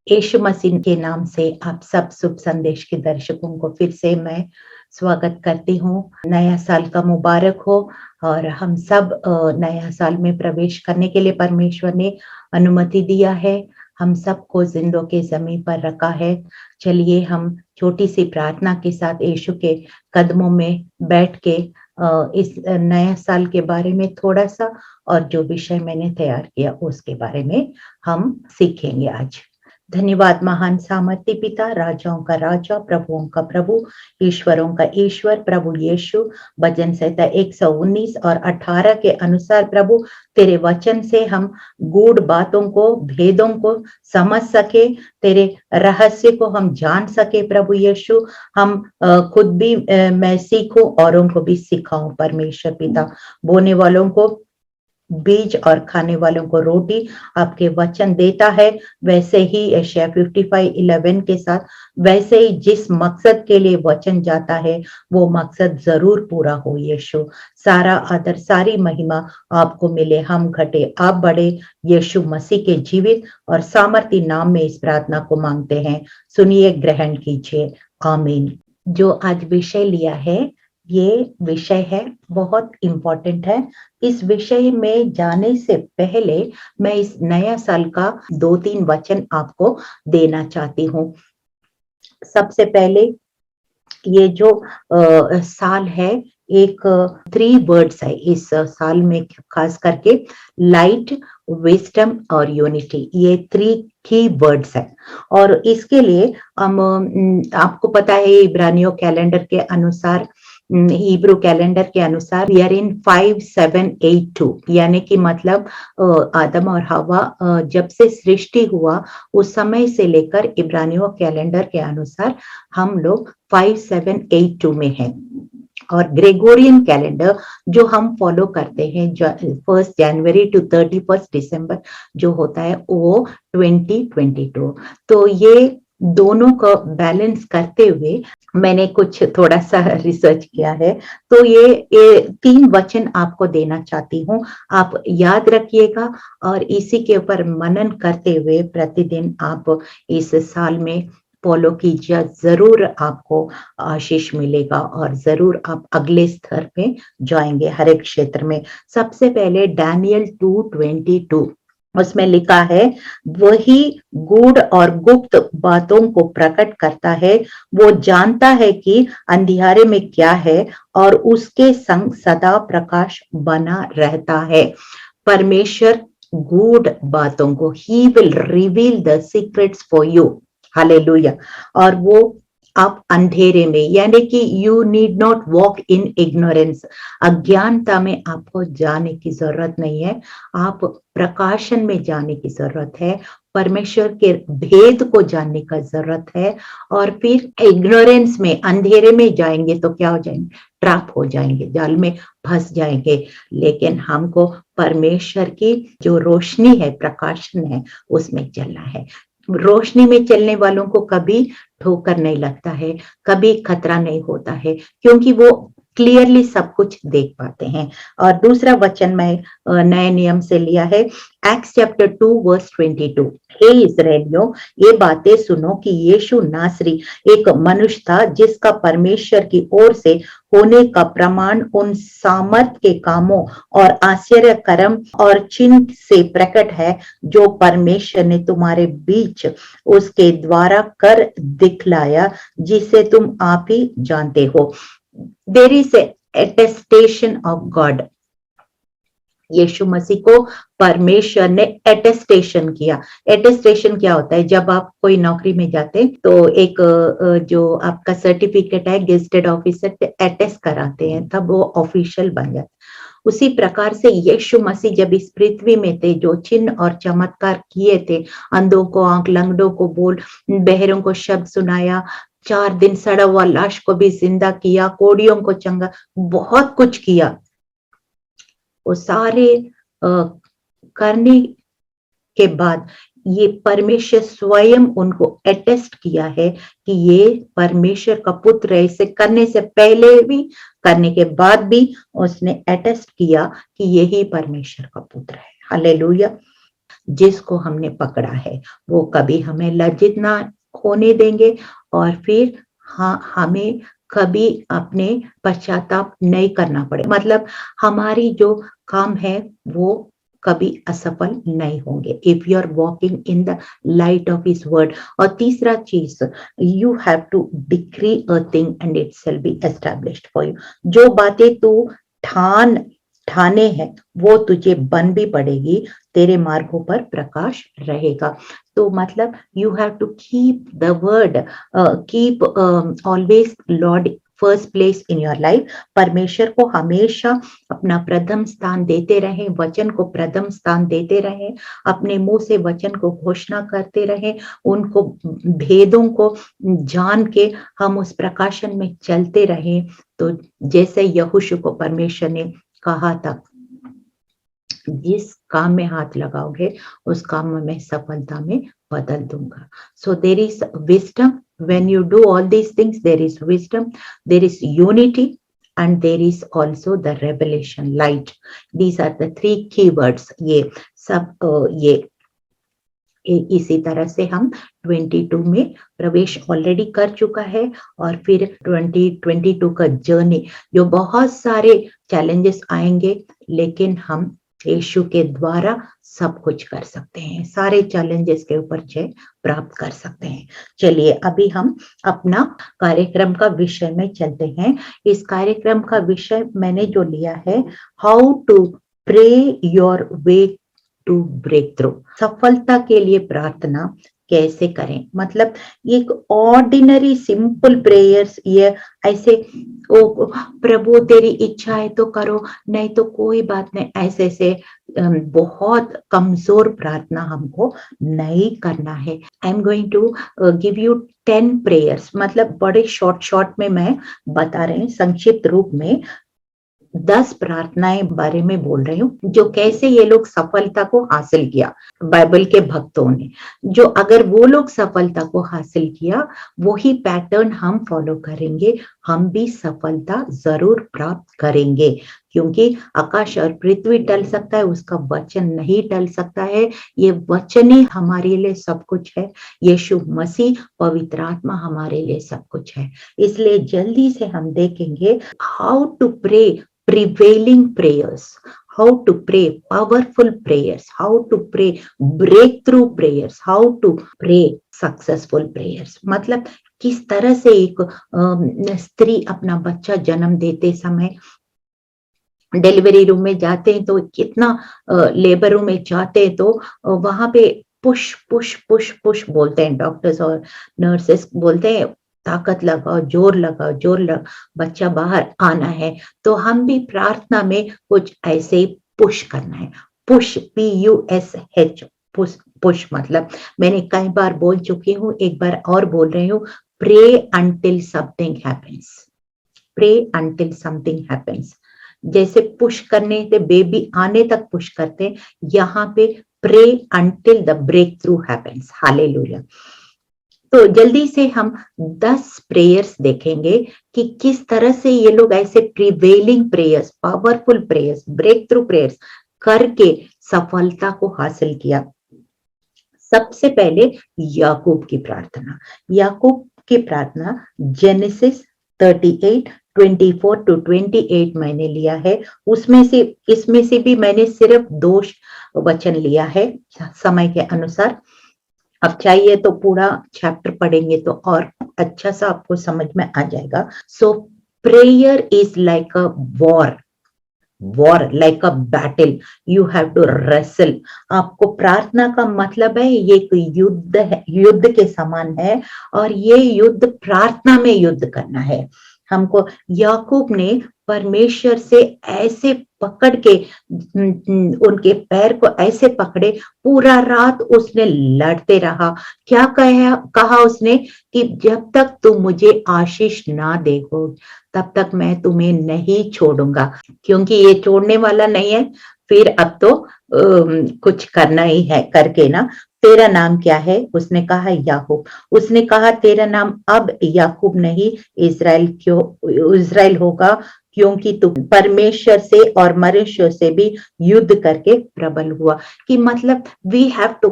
यीशु मसीह के नाम से आप सब शुभ संदेश के दर्शकों को फिर से मैं स्वागत करती हूँ। नया साल का मुबारक हो और हम सब नया साल में प्रवेश करने के लिए परमेश्वर ने अनुमति दिया है। हम सबको जिंदों के ज़मीन पर रखा है। चलिए हम छोटी सी प्रार्थना के साथ यीशु के कदमों में बैठ के इस नया साल के बारे में थोड़ा-सा और जो विषय मैंने तैयार किया उसके बारे में हम सीखेंगे आज। धन्यवाद महान सामर्थ्य पिता, राजाओं का राजा, प्रभुओं का प्रभु, ईश्वरों का ईश्वर, प्रभु यीशु। भजन संहिता 119 और 18 के अनुसार प्रभु तेरे वचन से हम गूढ़ बातों को, भेदों को समझ सके, तेरे रहस्य को हम जान सके। प्रभु यीशु, हम खुद भी मैं सीखूं, औरों को भी सिखाऊं। परमेश्वर पिता, बोने वालों को बीज और खाने वालों को रोटी आपके वचन देता है। वैसे ही यशायाह 55:11 के साथ वैसे ही जिस मकसद के लिए वचन जाता है वो मकसद जरूर पूरा हो। यीशु, सारा आदर सारी महिमा आपको मिले, हम घटे आप बढ़े। यीशु मसीह के जीवित और सामर्थी नाम में इस प्रार्थना को मांगते हैं, सुनिए, ग्रहण कीजिए, आमीन। जो आज विषय लिया है, ये विषय है बहुत इम्पोर्टेंट है। इस विषय में जाने से पहले मैं इस नया साल का 2-3 वचन आपको देना चाहती हूँ। सबसे पहले ये जो साल है, एक 3 वर्ड्स है इस साल में, खास करके लाइट, विजडम और यूनिटी, ये 3 की वर्ड्स है। और इसके लिए हम आपको पता है इब्रानियों कैलेंडर के अनुसार, हिब्रू कैलेंडर के अनुसार वी आर इन 5782, यानी कि मतलब आदम और हवा जब से सृष्टि हुआ उस समय से लेकर इब्रानियों कैलेंडर के अनुसार हम लोग 5782 में हैं। और ग्रेगोरियन कैलेंडर जो हम फॉलो करते हैं, 1 जनवरी टू 31 दिसंबर जो होता है, वो 2022। तो ये दोनों का बैलेंस करते हुए मैंने कुछ थोड़ा सा रिसर्च किया है। तो ये 3 वचन आपको देना चाहती हूँ, आप याद रखिएगा और इसी के ऊपर मनन करते हुए प्रतिदिन आप इस साल में फॉलो कीजिए, जरूर आपको आशीष मिलेगा और जरूर आप अगले स्तर पे जाएंगे हर एक क्षेत्र में। सबसे पहले डैनियल 2:22, उसमें लिखा है, वही गूढ़ और गुप्त बातों को प्रकट करता है, वो जानता है कि अंधियारे में क्या है और उसके संग सदा प्रकाश बना रहता है। परमेश्वर गूढ़ बातों को, he will reveal the secrets for you, hallelujah. और वो आप अंधेरे में, यानी कि you need not walk in ignorance, अज्ञानता में आपको जाने की जरूरत नहीं है, आप प्रकाशन में जाने की जरूरत है, परमेश्वर के भेद को जानने का जरूरत है। और फिर इग्नोरेंस में, अंधेरे में जाएंगे तो क्या हो जाएंगे, ट्रैप हो जाएंगे, जाल में फंस जाएंगे। लेकिन हमको परमेश्वर की जो रोशनी है, प्रकाशन है, उसमें चलना है। रोशनी में चलने वालों को कभी ठोकर नहीं लगता है, कभी खतरा नहीं होता है, क्योंकि वो क्लियरली सब कुछ देख पाते हैं। और दूसरा वचन मैं नए नियम से लिया है, एक्ट्स चैप्टर 2 वर्स 22। हे इस्राएलियों, ये बातें सुनो कि यीशु नासरी एक मनुष्य था जिसका परमेश्वर की ओर से होने का प्रमाण उन सामर्थ के कामों और आश्चर्य कर्म और चिन्ह से प्रकट है जो परमेश्वर ने तुम्हारे बीच उसके द्वारा कर दिखलाया, जिसे तुम आप ही जानते हो। There is attestation of God. Yeshu Masih को परमेश्वर ने एटेस्टेशन किया। एटेस्टेशन क्या होता है, जब आप कोई नौकरी में जाते हैं तो एक जो आपका सर्टिफिकेट है, गेजेटेड ऑफिसर एटेस्ट कराते हैं, तब वो ऑफिशियल बन जाता है। उसी प्रकार से यीशु मसीह जब इस पृथ्वी में थे, जो चिन्ह और चमत्कार किए थे, अंधों को आंख, लंगड़ों को बोल, बहरों को शब्द सुनाया, 4 दिन सड़ा हुआ लाश को भी जिंदा किया, कोड़ियों को चंगा, बहुत कुछ किया। वो सारे करने के बाद ये परमेश्वर स्वयं उनको अटेस्ट किया है कि ये परमेश्वर का पुत्र है। इसे करने से पहले भी, करने के बाद भी उसने अटेस्ट किया कि यही परमेश्वर का पुत्र है। हालेलुया। जिसको हमने पकड़ा है वो कभी हमें लज्जित ना होने देंगे, और फिर हाँ, हमें कभी अपने पश्चाताप नहीं करना पड़े, मतलब हमारी जो काम है वो कभी असफल नहीं होंगे if you are walking in the light of his word. और तीसरा चीज, you have to decree a thing and it shall be established for you. जो बातें तू ठाने हैं वो तुझे बन भी पड़ेगी, तेरे मार्गों पर प्रकाश रहेगा। तो मतलब you have to keep the word, keep always lord first place in your life. परमेश्वर को हमेशा अपना प्रथम स्थान देते रहे, वचन को प्रथम स्थान देते रहे, अपने मुंह से वचन को घोषणा करते रहे, उनको भेदों को जान के हम उस प्रकाशन में चलते रहे। तो जैसे यहोशू को परमेश्वर ने कहा था, जिस काम में हाथ लगाओगे उस काम में मैं सफलता में बदल दूंगा। So there is wisdom when you do all these things, there is wisdom, there is unity, and there is also the revelation light. These are the three keywords. ये सब ये इसी तरह से हम 22 में प्रवेश ऑलरेडी कर चुका है, और फिर 2022 का जर्नी जो बहुत सारे चैलेंजेस आएंगे, लेकिन हम यीशु के द्वारा सब कुछ कर सकते हैं, सारे चैलेंजेस के ऊपर जय प्राप्त कर सकते हैं। चलिए अभी हम अपना कार्यक्रम का विषय में चलते हैं। इस कार्यक्रम का विषय मैंने जो लिया है, how to pray your way to breakthrough. सफलता के लिए प्रार्थना कैसे करें, मतलब एक ऑर्डिनरी सिंपल प्रेयर्स, ये ऐसे ओ प्रभु तेरी इच्छा है तो करो, नहीं तो कोई बात नहीं, ऐसे ऐसे बहुत कमजोर प्रार्थना हमको नहीं करना है। I am going to give you 10 prayers, मतलब बड़े शॉर्ट में मैं बता रही हूँ, संक्षिप्त रूप में 10 प्रार्थनाएं बारे में बोल रही हूँ, जो कैसे ये लोग सफलता को हासिल किया बाइबल के भक्तों ने। जो अगर वो लोग सफलता को हासिल किया, वही पैटर्न हम फॉलो करेंगे, हम भी सफलता जरूर प्राप्त करेंगे। क्योंकि आकाश और पृथ्वी टल सकता है, उसका वचन नहीं टल सकता है। ये वचन ही हमारे लिए सब कुछ है, यीशु मसीह पवित्र आत्मा हमारे लिए सब कुछ है। इसलिए जल्दी से हम देखेंगे how to pray prevailing prayers, how to pray powerful prayers, how to pray breakthrough prayers, how to pray successful prayers। मतलब किस तरह से एक स्त्री अपना बच्चा जन्म देते समय डिलीवरी रूम में जाते हैं तो कितना, लेबर रूम में जाते हैं तो वहां पे पुश पुश पुश पुश बोलते हैं, डॉक्टर्स और नर्सेस बोलते हैं ताकत लगाओ, जोर लगाओ, बच्चा बाहर आना है। तो हम भी प्रार्थना में कुछ ऐसे ही पुश करना है, पुश PUSH, पुश पुश। मतलब मैंने कई बार बोल चुकी हूँ, एक बार और बोल रही हूँ, pray until something happens, pray until something happens. जैसे पुश करने से बेबी आने तक पुश करते, यहाँ पे pray until the breakthrough happens. Hallelujah. तो जल्दी से हम 10 प्रेयर्स देखेंगे कि किस तरह से ये लोग ऐसे prevailing prayers, powerful prayers, breakthrough prayers करके सफलता को हासिल किया। सबसे पहले याकूब की प्रार्थना, याकूब की प्रार्थना जेनेसिस 38:24-28 मैंने लिया है। उसमें से इसमें से भी मैंने सिर्फ 2 वचन लिया है समय के अनुसार। अब चाहिए तो पूरा चैप्टर पढ़ेंगे तो और अच्छा सा आपको समझ में आ जाएगा। So prayer is like a war like a battle, you have to wrestle. आपको प्रार्थना का मतलब है ये एक युद्ध है, युद्ध के समान है, और ये युद्ध प्रार्थना में युद्ध करना है हमको। याकूब ने परमेश्वर से ऐसे पकड़ के, उनके पैर को ऐसे पकड़े, पूरा रात उसने लड़ते रहा। क्या कहा उसने कि जब तक तुम मुझे आशीष ना देखो तब तक मैं तुम्हें नहीं छोड़ूंगा, क्योंकि ये छोड़ने वाला नहीं है। फिर अब तो कुछ करना ही है करके ना, तेरा नाम क्या है? उसने कहा याकूब। उसने कहा तेरा नाम अब याकूब नहीं इजराइल होगा, क्योंकि तू परमेश्वर से और मनुष्य से भी युद्ध करके प्रबल हुआ। कि मतलब we have to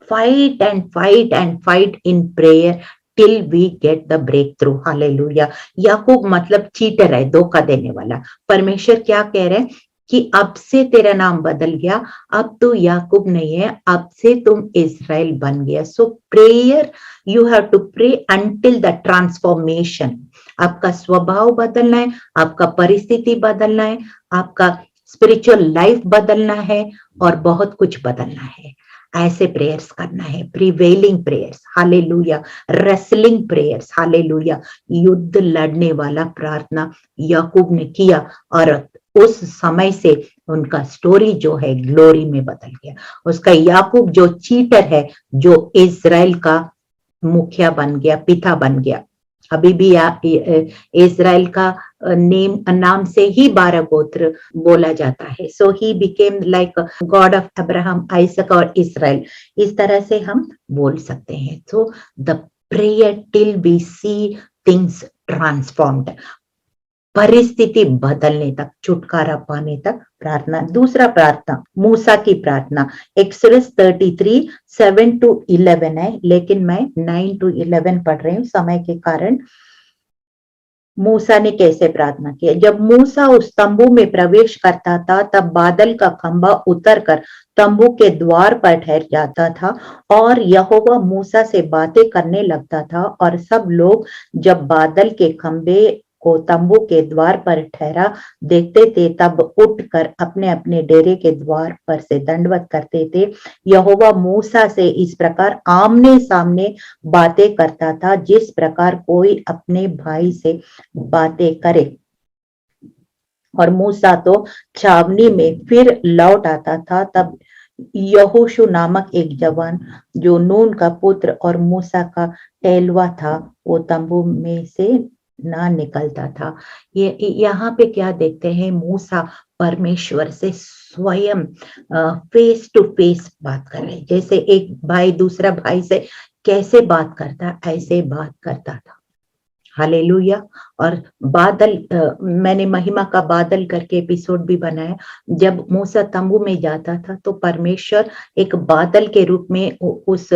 fight and fight and fight in prayer till we get the breakthrough. Hallelujah. Yakub मतलब चीटर है, धोखा देने वाला। परमेश्वर क्या कह रहे हैं कि अब से तेरा नाम बदल गया, अब तू याकूब नहीं है, अब से तुम इज़राइल बन गया। So prayer, you have to pray until the transformation. आपका स्वभाव बदलना है, आपका परिस्थिति बदलना है, आपका स्पिरिचुअल लाइफ बदलना है और बहुत कुछ बदलना है। ऐसे प्रेयर्स करना है, prevailing prayers, hallelujah, wrestling prayers, hallelujah. युद्ध लड़ने वाला प्रार्थना याकूब ने किया और उस समय से उनका स्टोरी जो है ग्लोरी में बदल गया। उसका याकूब जो चीटर है, जो इज़राइल का मुखिया बन गया, पिता बन गया। अभी भी इज़राइल का नाम से ही 12 गोत्र बोला जाता है। So he became like God of Abraham, Isaac और इज़राइल। इस तरह से हम बोल सकते हैं। So the prayer till we see things transformed, परिस्थिति बदलने तक, छुटकारा पाने तक प्रार्थना। दूसरा प्रार्थना मूसा की प्रार्थना, एक्सोडस 33 7 to 11 है, लेकिन मैं 9 to 11 पढ़ रही हूँ समय के कारण। मूसा ने कैसे प्रार्थना किया? जब मूसा उस तंबू में प्रवेश करता था, तब बादल का खंभा उतरकर तंबू के द्वार पर ठहर जाता था और यहोवा मूसा से बातें करने लगता था। और सब लोग जब बादल के खंभे को तंबू के द्वार पर ठहरा देखते थे, तब उठकर अपने अपने डेरे के द्वार पर से दंडवत करते थे। यहोवा मूसा से इस प्रकार आमने सामने बातें करता था, जिस प्रकार कोई अपने भाई से बातें करे। और मूसा तो छावनी में फिर लौट आता था। तब यहोशू नामक एक जवान, जो नून का पुत्र और मूसा का टहलुआ था, वो तंबू में से ना निकलता था। ये यहाँ पे क्या देखते हैं? मूसा परमेश्वर से स्वयं फेस टू फेस बात कर रहे, जैसे एक भाई दूसरा भाई से कैसे बात करता, ऐसे बात करता था। हालेलुया। और बादल, मैंने महिमा का बादल करके एपिसोड भी बनाया। जब मूसा तंबू में जाता था तो परमेश्वर एक बादल के रूप में उस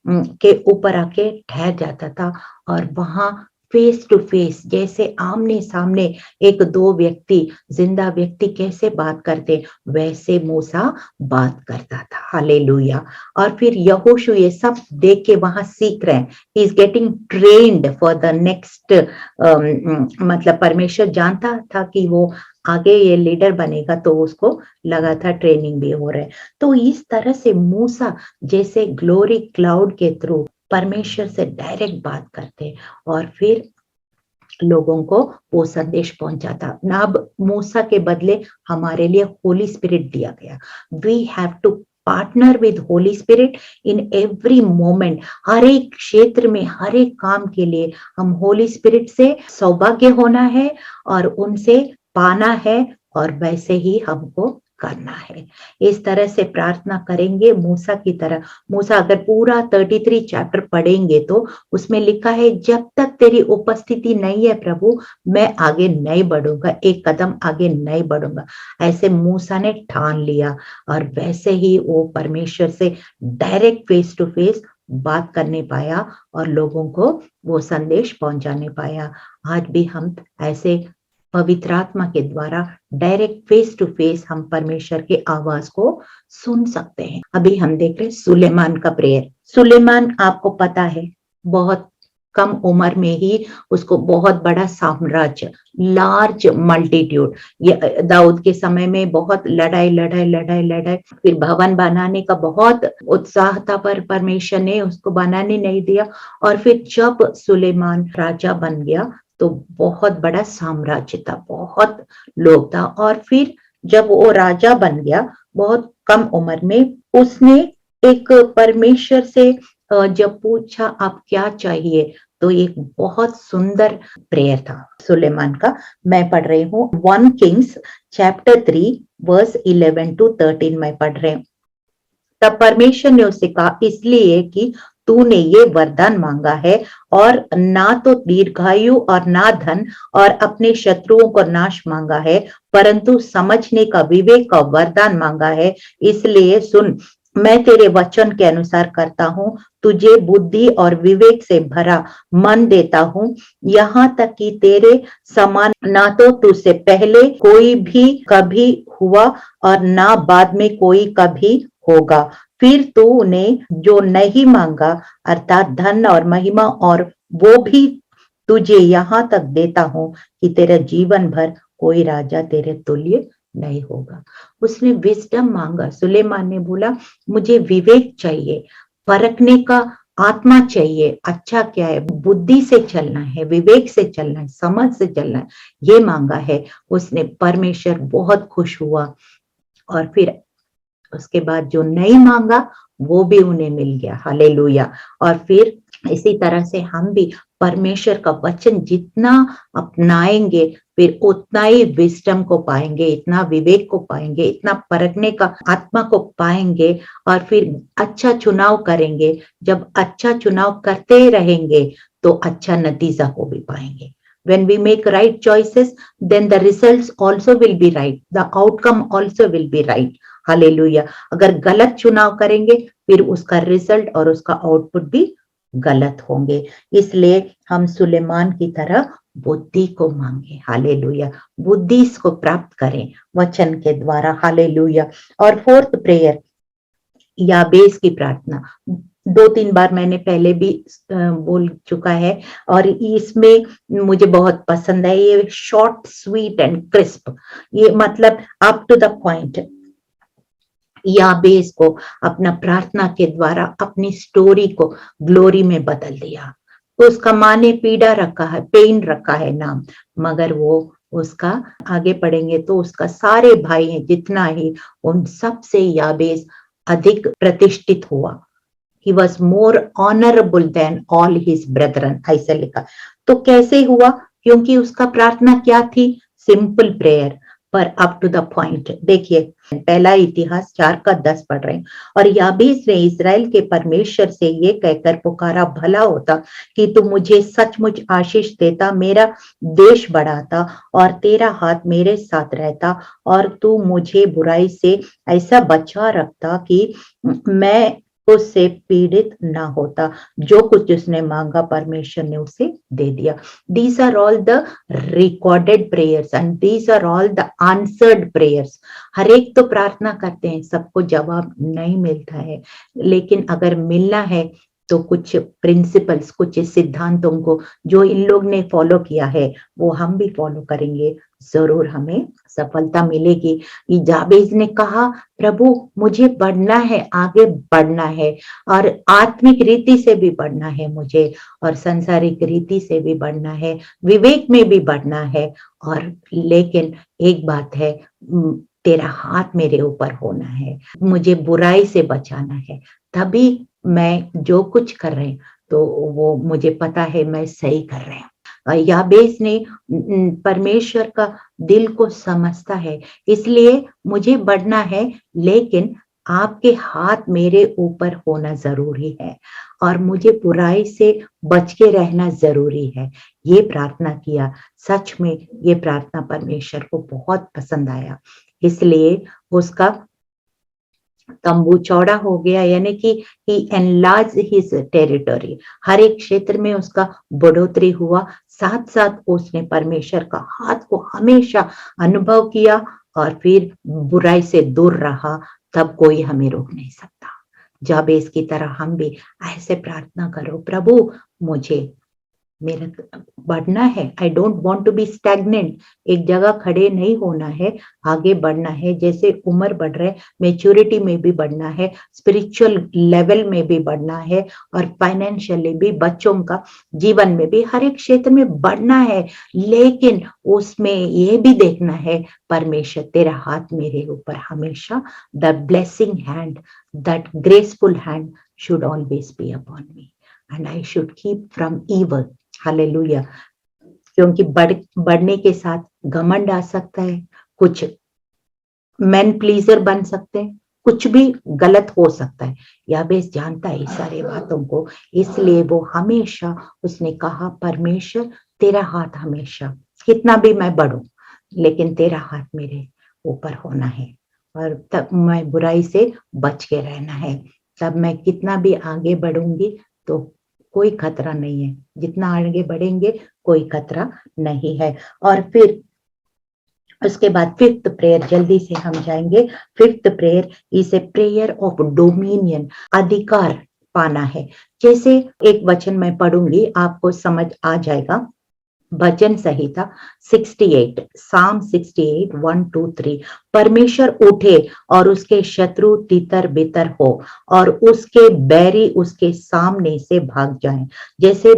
के ऊपर आके ठहर जाता था और वहां फेस टू फेस, जैसे आमने सामने एक दो व्यक्ति, जिंदा व्यक्ति कैसे बात करते, वैसे मूसा बात करता था। हालेलुया। और फिर यहोशू ये सब देख के वहां सीख रहे हैं। He is getting trained for the next, मतलब परमेश्वर जानता था कि वो आगे ये लीडर बनेगा, तो उसको लगा था ट्रेनिंग भी हो रहा है। तो इस तरह से मूसा जैसे ग्लोरी क्लाउड के थ्रू परमेश्वर से डायरेक्ट बात करते और फिर लोगों को वो संदेश पहुंचाता। ना अब मूसा के बदले हमारे लिए होली स्पिरिट दिया गया। We have to partner with Holy Spirit in every moment. हर एक क्षेत्र में, हर एक काम के लिए हम होली स्पिरिट से सौभाग्य होना है और उनसे पाना है, और वैसे ही हमको करना है। इस तरह से प्रार्थना करेंगे मूसा की तरह। मूसा अगर पूरा 33 चैप्टर पढ़ेंगे तो उसमें लिखा है, जब तक तेरी उपस्थिति नहीं है प्रभु, मैं आगे नहीं बढ़ूंगा, एक कदम आगे नहीं बढ़ूंगा। ऐसे मूसा ने ठान लिया और वैसे ही वो परमेश्वर से डायरेक्ट फेस टू फेस बात करने पाया और लोगों को वो संदेश पहुंचाने पाया। आज भी हम ऐसे पवित्र आत्मा के द्वारा डायरेक्ट फेस टू फेस हम परमेश्वर के आवाज को सुन सकते हैं। अभी हम देख रहे हैं सुलेमान का प्रेयर। सुलेमान आपको पता है, बहुत कम उम्र में ही उसको बहुत बड़ा साम्राज्य, लार्ज मल्टीट्यूड, ये दाऊद के समय में बहुत लड़ाई, फिर भवन बनाने का बहुत उत्साह था, पर परमेश्वर ने उसको बनाने नहीं दिया। और फिर जब सुलेमान राजा बन गया तो बहुत बड़ा साम्राज्य था, बहुत लोग था। और फिर जब वो राजा बन गया बहुत कम उम्र में, उसने एक परमेश्वर से जब पूछा आप क्या चाहिए, तो एक बहुत सुंदर प्रेयर था सुलेमान का। मैं पढ़ रही हूँ 1 Kings chapter 3 verse 11 to 13 मैं पढ़ रही हूँ। तब परमेश्वर ने उससे कहा, इसलिए कि तूने ये वरदान मांगा है, और ना तो दीर्घायु और ना धन और अपने शत्रुओं को नाश मांगा है, परंतु समझने का, विवेक का वरदान मांगा है। इसलिए सुन, मैं तेरे वचन के अनुसार करता हूँ, तुझे बुद्धि और विवेक से भरा मन देता हूँ, यहाँ तक कि तेरे समान ना तो तुझसे पहले कोई भी कभी हुआ और ना बाद में कोई कभी होगा। फिर तूने जो नहीं मांगा, अर्थात धन और महिमा, और वो भी तुझे यहाँ तक देता हूँ कि तेरे जीवन भर कोई राजा तेरे तुल्य नहीं होगा। उसने विजडम मांगा। सुलेमान ने बोला, मुझे विवेक चाहिए, परखने का आत्मा चाहिए, अच्छा क्या है, बुद्धि से चलना है, विवेक से चलना है, समझ से चलना है, ये मांगा है उसने। परमेश्वर बहुत खुश हुआ, और फिर उसके बाद जो नहीं मांगा वो भी उन्हें मिल गया। हालेलुया। और फिर इसी तरह से हम भी परमेश्वर का वचन जितना अपनाएंगे, फिर उतना ही विजडम को पाएंगे, इतना विवेक को पाएंगे, इतना परखने का आत्मा को पाएंगे, और फिर अच्छा चुनाव करेंगे। जब अच्छा चुनाव करते रहेंगे तो अच्छा नतीजा को भी पाएंगे। When we make right choices, then the results also will be right. The outcome also will be right. Hallelujah. अगर गलत चुनाव करेंगे, फिर उसका रिजल्ट और उसका आउटपुट भी गलत होंगे। इसलिए हम सुलेमान की तरह बुद्धि को मांगे। हालेलुया। बुद्धि को प्राप्त करें वचन के द्वारा। हालेलुया। और फोर्थ प्रेयर, याबेस की प्रार्थना, 2-3 बार मैंने पहले भी बोल चुका है, और इसमें मुझे बहुत पसंद है। ये शॉर्ट, स्वीट एंड क्रिस्प, ये मतलब अप टू द पॉइंट। याबेस को अपना प्रार्थना के द्वारा अपनी स्टोरी को ग्लोरी में बदल दिया। तो उसका माँ ने पीड़ा रखा है, पेन रखा है नाम, मगर वो उसका, आगे पढ़ेंगे तो उसका सारे भाई हैं जितना ही, उन सब से याबेस अधिक प्रतिष्ठित हुआ। He was more honorable than all his brethren, ऐसे लिखा। तो कैसे हुआ? क्योंकि उसका प्रार्थना क्या थी? सिंपल प्रेयर, पर अप टू द पॉइंट। देखिए, पहला इतिहास 4:10 पढ़ रहे हैं। और याबेस ने इस्राएल के परमेश्वर से ये कहकर पुकारा, भला होता कि तू मुझे सचमुच आशीष देता, मेरा देश बढ़ाता, और तेरा हाथ मेरे साथ रहता, और तू मुझे बुराई से ऐसा बचा रखता कि मैं उससे पीड़ित ना होता। जो कुछ उसने मांगा, परमेश्वर ने उसे दे दिया। These are all the recorded prayers and these are all the answered prayers. हर एक तो प्रार्थना करते हैं, सबको जवाब नहीं मिलता है, लेकिन अगर मिलना है तो कुछ प्रिंसिपल्स, कुछ सिद्धांतों को जो इन लोग ने फॉलो किया है, वो हम भी फॉलो करेंगे, जरूर हमें सफलता मिलेगी। याबेस ने कहा, प्रभु मुझे बढ़ना है, आगे बढ़ना है, और आत्मिक रीति से भी बढ़ना है मुझे, और सांसारिक रीति से भी बढ़ना है, विवेक में भी बढ़ना है, और लेकिन एक बात है, तेरा हाथ मेरे ऊपर होना है, मुझे बुराई से बचाना है, तभी मैं जो कुछ कर रही हूँ तो वो मुझे पता है मैं सही कर रही हूँ। याबेस ने परमेश्वर का दिल को समझता है, इसलिए मुझे बढ़ना है, लेकिन आपके हाथ मेरे ऊपर होना जरूरी है, और मुझे बुराई से बच के रहना जरूरी है। ये प्रार्थना किया। सच में ये प्रार्थना परमेश्वर को बहुत पसंद आया, इसलिए उसका तंबू चौड़ा हो गया, यानी कि he enlarged his territory। हर एक क्षेत्र में उसका बढ़ोतरी हुआ। साथ साथ उसने परमेश्वर का हाथ को हमेशा अनुभव किया, और फिर बुराई से दूर रहा। तब कोई हमें रोक नहीं सकता। जाबेस की तरह हम भी ऐसे प्रार्थना करो, प्रभु मुझे मेरा बढ़ना है। I don't want to be stagnant, एक जगह खड़े नहीं होना है, आगे बढ़ना है। जैसे उम्र बढ़ रहा है, मेच्योरिटी में भी बढ़ना है, स्पिरिचुअल लेवल में भी बढ़ना है, और फाइनेंशियली भी, बच्चों का जीवन में भी, हर एक क्षेत्र में बढ़ना है। लेकिन उसमें ये भी देखना है, परमेश्वर तेरा हाथ मेरे ऊपर हमेशा, the blessing hand, that graceful hand should always be upon me, and I should keep from evil. Hallelujah. क्योंकि बढ़ने के साथ घमंड आ सकता है, कुछ मैन प्लीजर बन सकते हैं, कुछ भी गलत हो सकता है। याबेस जानता है इस सारे बातों को, इसलिए वो हमेशा उसने कहा, परमेश्वर तेरा हाथ हमेशा, कितना भी मैं बढ़ूं लेकिन तेरा हाथ मेरे ऊपर होना है, और तब मैं बुराई से बच के रहना है। तब मैं कितना भी आगे बढ़ूंगी तो कोई खतरा नहीं है, जितना आगे बढ़ेंगे कोई खतरा नहीं है। और फिर उसके बाद फिफ्थ प्रेयर, जल्दी से हम जाएंगे। Fifth prayer is a prayer of dominion, अधिकार पाना है। जैसे एक वचन मैं पढ़ूंगी, आपको समझ आ जाएगा। भजन संहिता 68, साम 68, 1, 2, 3। परमेश्वर उठे और उसके शत्रु तितर बितर हो, और उसके बैरी उसके सामने से भाग जाएं। जैसे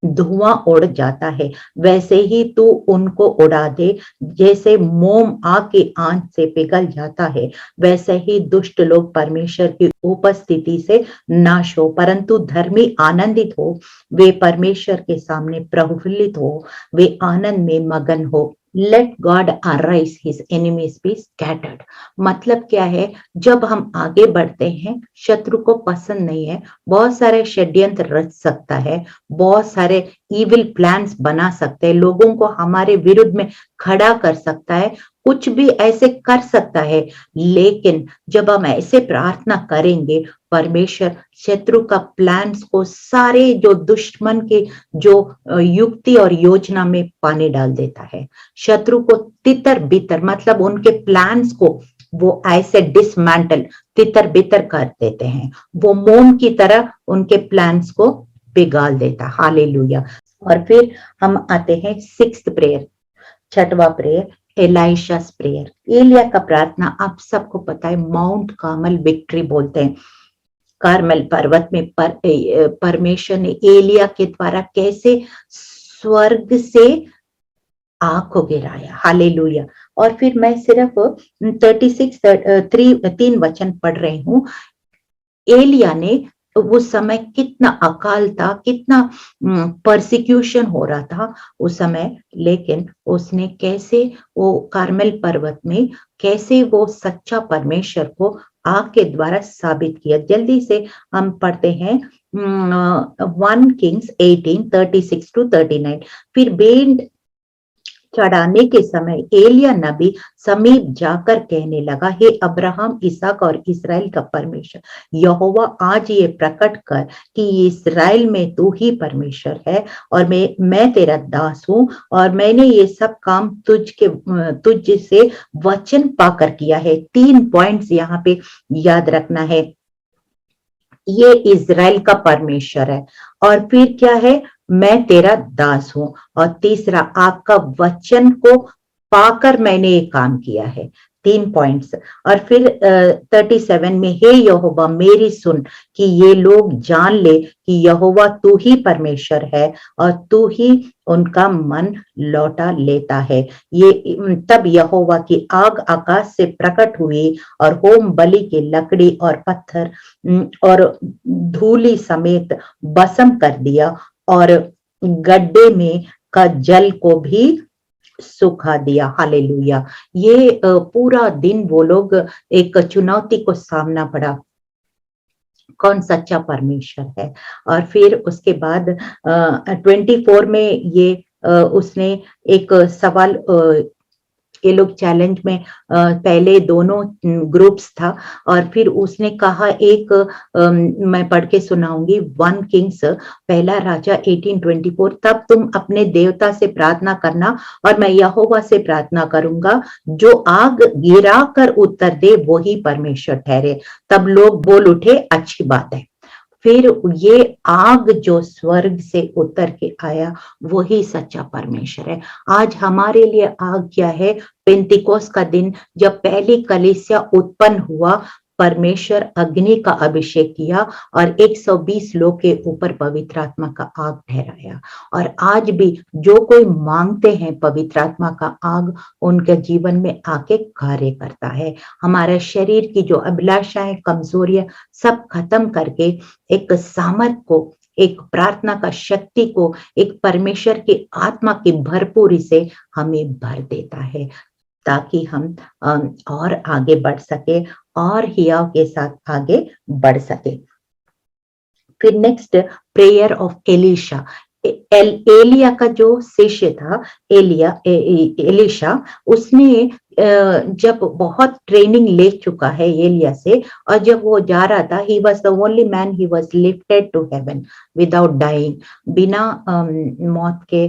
धुआं उड़ जाता है वैसे ही तू उनको उड़ा दे, जैसे मोम आग की आंच से पिघल जाता है वैसे ही दुष्ट लोग परमेश्वर की उपस्थिति से नाश हो, परंतु धर्मी आनंदित हो, वे परमेश्वर के सामने प्रफुल्लित हो, वे आनंद में मगन हो। Let God arise, his enemies B scattered. मतलब क्या है, जब हम आगे बढ़ते हैं शत्रु को पसंद नहीं है, बहुत सारे षड्यंत्र रच सकता है, बहुत सारे इविल प्लान्स बना सकते हैं, लोगों को हमारे विरुद्ध में खड़ा कर सकता है, कुछ भी ऐसे कर सकता है। लेकिन जब हम ऐसे प्रार्थना करेंगे, परमेश्वर शत्रु का प्लान्स को, सारे जो दुश्मन के जो युक्ति और योजना में पानी डाल देता है। शत्रु को तितर बितर, मतलब उनके प्लान्स को वो ऐसे डिसमेंटल, तितर बितर कर देते हैं। वो मोम की तरह उनके प्लान्स को पिघाल देता। हालेलुया। और फिर हम आते हैं सिक्स्थ प्रेयर, छठवां प्रेयर, एलाइशास प्रेयर। एलिया का प्रार्थना आप सबको पता है, माउंट कार्मल विक्ट्री बोलते हैं। कार्मल पर्वत में परमेश्वर ने एलिया के द्वारा कैसे स्वर्ग से आग को गिराया। हालेलुया। और फिर मैं सिर्फ 36 3 वचन पढ़ रही हूँ। एलिया ने वो समय कितना अकाल था, कितना परसिक्यूशन हो रहा था उस समय, लेकिन उसने कैसे वो कार्मेल पर्वत में कैसे वो सच्चा परमेश्वर को आग के द्वारा साबित किया। जल्दी से हम पढ़ते हैं 1 किंग्स 18, 36-39। फिर भेंट चढ़ाने के समय एलिया नबी समीप जाकर कहने लगा, हे अब्राहम, इसहाक और इस्राएल का परमेश्वर यहोवा, आज ये प्रकट कर कि इस्राएल में तू ही परमेश्वर है, और मैं तेरा दास हूँ, और मैंने ये सब काम तुझ से वचन पाकर किया है। 3 पॉइंट्स यहाँ पे याद रखना है। ये इज़राइल का परमेश्वर है, और फिर क्या है, मैं तेरा दास हूं, और तीसरा, आपका वचन को पाकर मैंने ये काम किया है। 3 पॉइंट्स। और फिर 37 में, हे यहोवा मेरी सुन, कि ये लोग जान ले कि यहोवा तू ही परमेश्वर है, और तू ही उनका मन लौटा लेता है। ये तब यहोवा की आग आकाश से प्रकट हुई और होम बलि की लकड़ी और पत्थर और धूली समेत भस्म कर दिया, और गड्ढे में का जल को भी सुखा दिया। हालेलुया। ये पूरा दिन वो लोग एक चुनौती को सामना पड़ा, कौन सच्चा परमेश्वर है। और फिर उसके बाद 24 में ये उसने एक सवाल, ये लोग चैलेंज में पहले दोनों ग्रुप्स था, और फिर उसने कहा एक मैं पढ़ के सुनाऊंगी 1 किंग्स, पहला राजा 18:24। तब तुम अपने देवता से प्रार्थना करना और मैं यहोवा से प्रार्थना करूंगा, जो आग गिरा कर उत्तर दे वो ही परमेश्वर ठहरे। तब लोग बोल उठे, अच्छी बात है। फिर ये आग जो स्वर्ग से उतर के आया वही सच्चा परमेश्वर है। आज हमारे लिए आग क्या है, पेंतिकोस का दिन जब पहली कलीसिया उत्पन्न हुआ, परमेश्वर अग्नि का अभिषेक किया और 120 लोग के ऊपर पवित्र आत्मा का आग ठहराया। और आज भी जो कोई मांगते हैं पवित्र आत्मा का आग उनके जीवन में आके कार्य करता है। हमारे शरीर की जो अभिलाषाएं, कमजोरियां सब खत्म करके एक सामर्थ को, एक प्रार्थना का शक्ति को, एक परमेश्वर की आत्मा की भरपूरी से हमें भर देता है। ताकि हम और आगे बढ़ सके और हियाव के साथ आगे बढ़ सके। फिर नेक्स्ट, प्रेयर ऑफ एलिशा। एलिया का जो शिष्य था, एलिशा, उसने जब बहुत ट्रेनिंग ले चुका है एलिया से, और जब वो जा रहा था, he was the only man, he was lifted to heaven without dying. बिना मौत के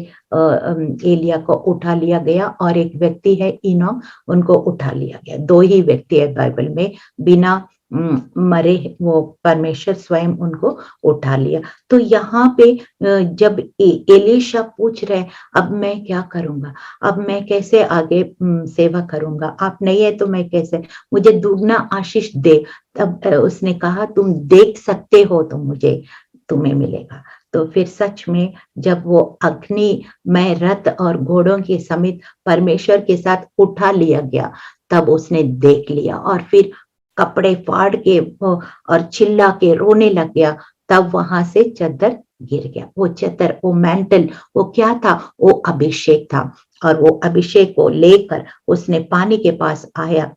एलिया को उठा लिया गया, और एक व्यक्ति है इनोक, उनको उठा लिया गया। दो ही व्यक्ति है बाइबल में बिना मरे, वो परमेश्वर स्वयं उनको उठा लिया। तो यहाँ पे जब एलीशा पूछ रहे, अब मैं क्या करूंगा, अब मैं कैसे आगे सेवा करूंगा, आप नहीं है तो मैं कैसे, मुझे दुगना आशीष दे। तब उसने कहा, तुम देख सकते हो तो मुझे तुम्हें मिलेगा। तो फिर सच में जब वो अग्नि में रथ और घोड़ों के समेत परमेश्वर के साथ उठा लिया गया, तब उसने देख लिया, और फिर कपड़े फाड़ के और चिल्ला के रोने लग गया। तब वहां से चद्दर गिर गया। वो चद्दर, वो मैंटल, वो क्या था, वो अभिषेक था। और वो अभिषेक को लेकर उसने पानी के पास आया।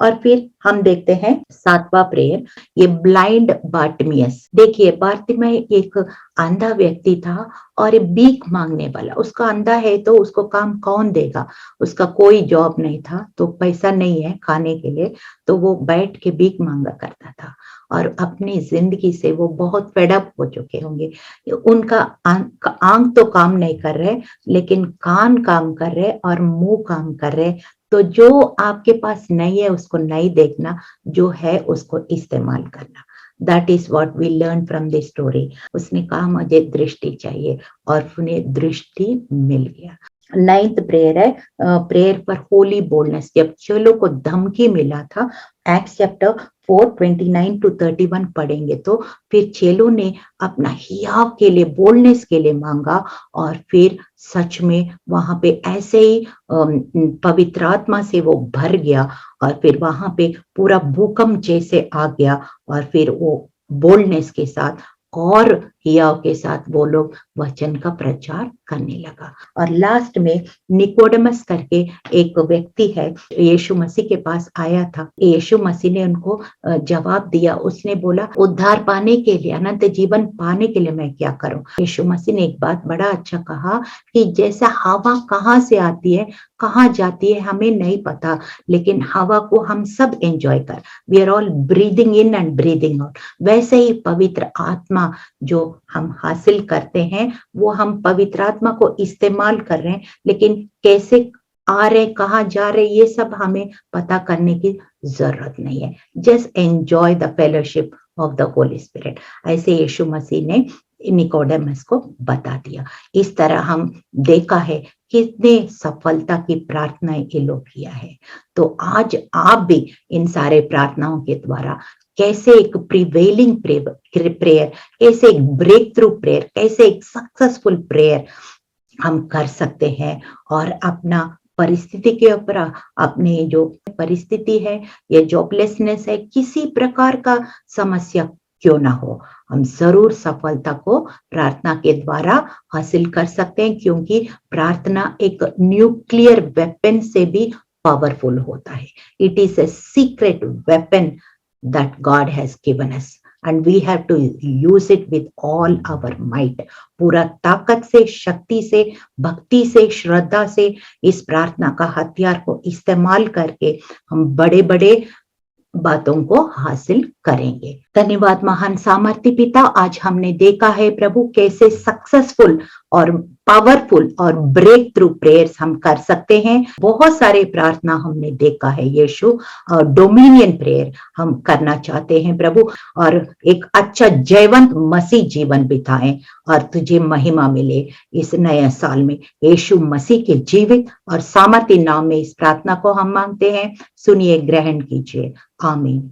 और फिर हम देखते हैं 7वां प्रेयर, ये ब्लाइंड बार्टिमियस। देखिए, बार्टिमय एक अंधा व्यक्ति था और भीख मांगने वाला। उसका अंधा है तो उसको काम कौन देगा, उसका कोई जॉब नहीं था, तो पैसा नहीं है खाने के लिए, तो वो बैठ के भीख मांगा करता था। और अपनी जिंदगी से वो बहुत फेडअप हो चुके होंगे। उनका आंख तो काम नहीं कर रहे, लेकिन कान काम कर रहे और मुंह काम कर रहे। तो जो आपके पास नहीं है उसको नहीं देखना, जो है उसको इस्तेमाल करना। That is what we learn from this story. उसने कहा, मुझे दृष्टि चाहिए, और उन्हें दृष्टि मिल गया। 9th प्रेयर है, प्रेयर पर होली बोल्डनेस। जब चेलों को धमकी मिला था, एक्ट्स चैप्टर 4:29-31 पढ़ेंगे तो फिर चेलों ने अपना हियाव के लिए, बोल्डनेस के लिए मांगा, और फिर सच में वहां पे ऐसे ही पवित्र आत्मा से वो भर गया, और फिर वहां पे पूरा भूकंप जैसे आ गया, और फिर वो बोल्डनेस के साथ और हियाव के साथ वो लोग वचन का प्रचार करने लगा। और लास्ट में निकोडेमस करके एक व्यक्ति है, यीशु मसीह के पास आया था। यीशु मसीह ने उनको जवाब दिया। उसने बोला, उद्धार पाने के लिए, अनंत जीवन पाने के लिए मैं क्या करूं। यीशु मसीह ने एक बात बड़ा अच्छा कहा कि जैसा हवा कहाँ से आती है, कहाँ जाती है, हमें नहीं पता, लेकिन हवा को हम सब एंजॉय कर, we are all breathing in and breathing out. वैसे ही पवित्र आत्मा जो हम हासिल करते हैं, वो हम पवित्र आत्मा को इस्तेमाल कर रहे हैं, लेकिन कैसे आ रहे, कहाँ जा रहे, ये सब हमें पता करने की जरूरत नहीं है। Just enjoy the fellowship of the Holi spirit. ऐसे यीशु मसीह ने निकोडेमस को बता दिया। इस तरह हम देखा है कितने सफलता की प्रार्थनाएं ये लोग किया है। तो आज आप भी इन सारे प्रार्थनाओं के द्वारा कैसे एक प्रिवेलिंग प्रेयर, कैसे एक ब्रेक थ्रू प्रेयर, कैसे एक सक्सेसफुल प्रेयर हम कर सकते हैं, और अपना परिस्थिति के ऊपर, अपने जो परिस्थिति है, ये जॉबलेसनेस है, किसी प्रकार का समस्या क्यों ना हो, हम जरूर सफलता को प्रार्थना के द्वारा हासिल कर सकते हैं, क्योंकि प्रार्थना एक न्यूक्लियर वेपन से भी पावरफुल होता है। It is a secret weapon that God has given us, and we have to use it with all our might। पूरा ताकत से, शक्ति से, भक्ति से, श्रद्धा से इस प्रार्थना का हथियार को इस्तेमाल करके हम बड़े बड़े बातों को हासिल करेंगे। धन्यवाद महान सामर्थ्य पिता। आज हमने देखा है प्रभु कैसे सक्सेसफुल और पावरफुल और ब्रेक थ्रू प्रेयर्स हम कर सकते हैं। बहुत सारे प्रार्थना हमने देखा है यीशु, और डोमिनियन प्रेयर हम करना चाहते हैं प्रभु, और एक अच्छा जयवंत मसीह जीवन बिताएं, और तुझे महिमा मिले इस नए साल में। यीशु मसीह के जीवित और सामर्थ्य नाम में इस प्रार्थना को हम मांगते हैं। सुनिए, ग्रहण कीजिए। आमीन।